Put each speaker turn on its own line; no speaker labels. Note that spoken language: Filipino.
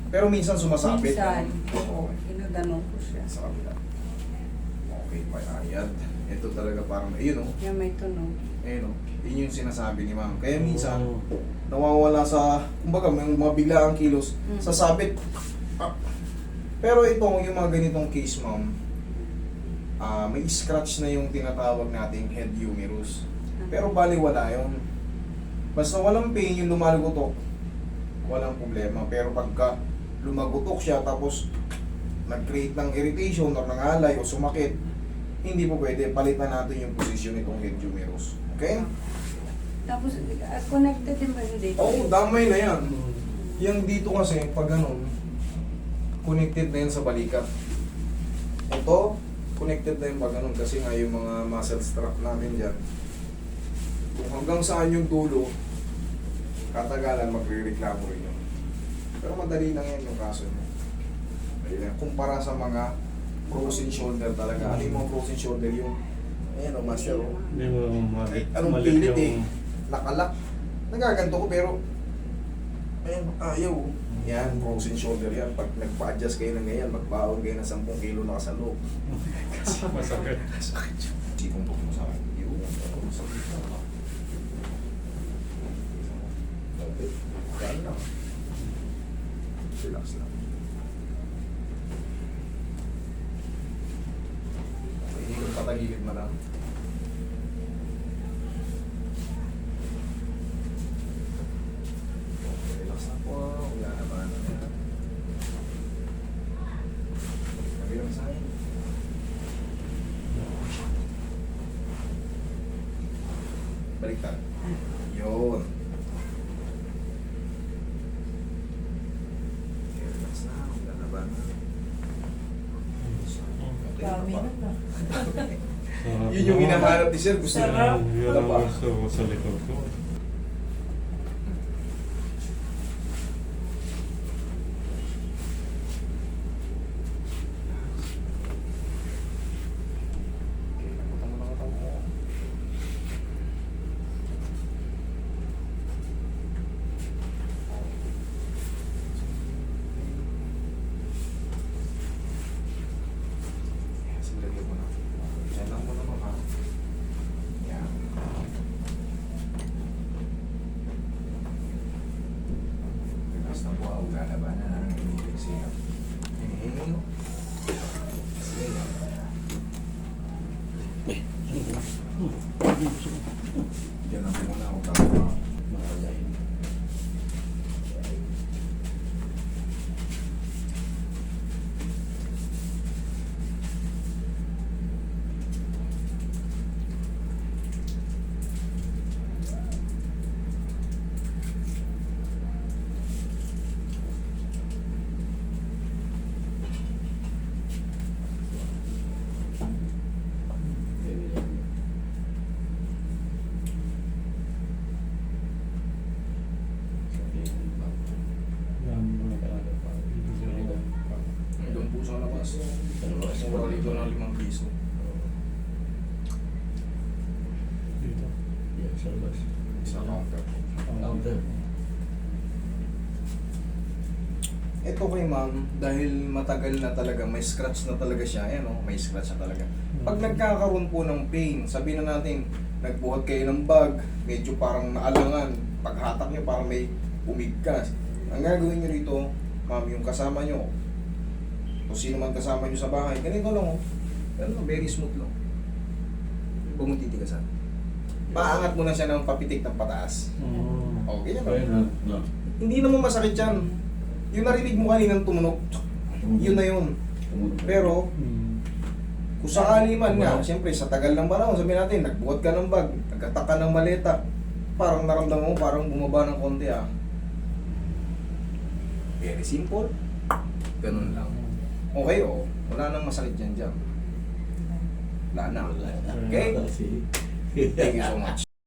Pero minsan sumasabit.
Minsan,
ano?
oo, ginaganon ko siya.
Sa kabila. Okay, ayan. Ito talaga parang, ayun o.
Yung may tunog.
Ayun o. Yun yung sinasabi ni ma'am. Kaya minsan, nawawala sa, kumbaga, may mga biglaang kilos, sa sabit. Ah. Pero ito, yung mga ganitong case, ma'am, may scratch na yung tinatawag nating head humerus. Pero bali wala yun. Basta walang pain yung lumalugutok, walang problema. Pero pagka lumagutok siya tapos nag-create ng irritation or nangalay o sumakit, hindi po pwede. Palitan natin yung posisyon nitong head humerus. Okay?
Tapos, connected din ba yun dito?
Oo, damay na yan. Yung dito kasi, pag ganun, connected na yan sa balikat. Ito, connected na yung pag ganun kasi nga yung mga muscle strap namin dyan. Kung hanggang saan yung dulo, katagalan magre-reklamo rin yun. Pero madali lang yan yung kaso mo. Ayun, kumpara sa mga frozen shoulder talaga. Ano yung mga frozen shoulder yung, ayan o, master o.
Hindi mo
Ay, anong pilit eh. Nakalak. Nagaganto ko pero, ayun, ayaw. Yan, frozen shoulder yan. Pag nagpa-adjust kayo ng ganyan, magbaon kayo ng 10 kilo na sa loob. Kasi
masakit.
masakit siya. Sipong po mo sa akin. Yung masakit na. Okay. Yan lang. Relax lang. Okay, hindi ko patagilid mo lang. Relax na po. Wala naman. Kabilang sa akin. Baliktad. Yun. Okay, relax na. Wala na ba na? Okay,
Dami
pa.
na.
Yun yung hinahanap ni Sir. Gusto
Sarap.
niya. Wala pa.
Sa likod ko.
Okay, nakutang mo na katang mo. Yan, sinilagyan mo na. Diyan lang mo naman ha. Yan. Relax na po. Wala na ba na? Sige. Inhale. Sige. Diyan lang muna ako tapos makalain. Doon po sa labas. Mura dito ng 5 piso.
Dito.
Sa counter.
Counter.
Ito kay ma'am, dahil matagal na talaga, may scratch na talaga siya. Ayan o, may scratch na talaga. Pag nagkakaroon po ng pain, sabihin na natin, nagbuhat kayo ng bag, medyo parang naalangan, paghatak nyo parang may umigkas. Ang gagawin nyo rito, ma'am, yung kasama nyo, kung sino man kasama nyo sa bahay, ganito lang o. Ganito, very smooth lang. Huwag mong titigasan. Paangat mo na siya ng papitik ng pataas. O, ganyan lang. Hindi naman masakit yan. Yung narinig mo kaninang tumunog, yun na yun. Pero, kung sakali man nga, siyempre sa tagal ng panahon, sabihin natin, nagbuhat ka ng bag, nagkatak ka ng maleta, parang naramdaman mo, parang bumaba ng konti ah. Very simple. Ganun lang. Okay, oh. Wala nang masakit dyan dyan. Wala na. Okay? Thank you so much.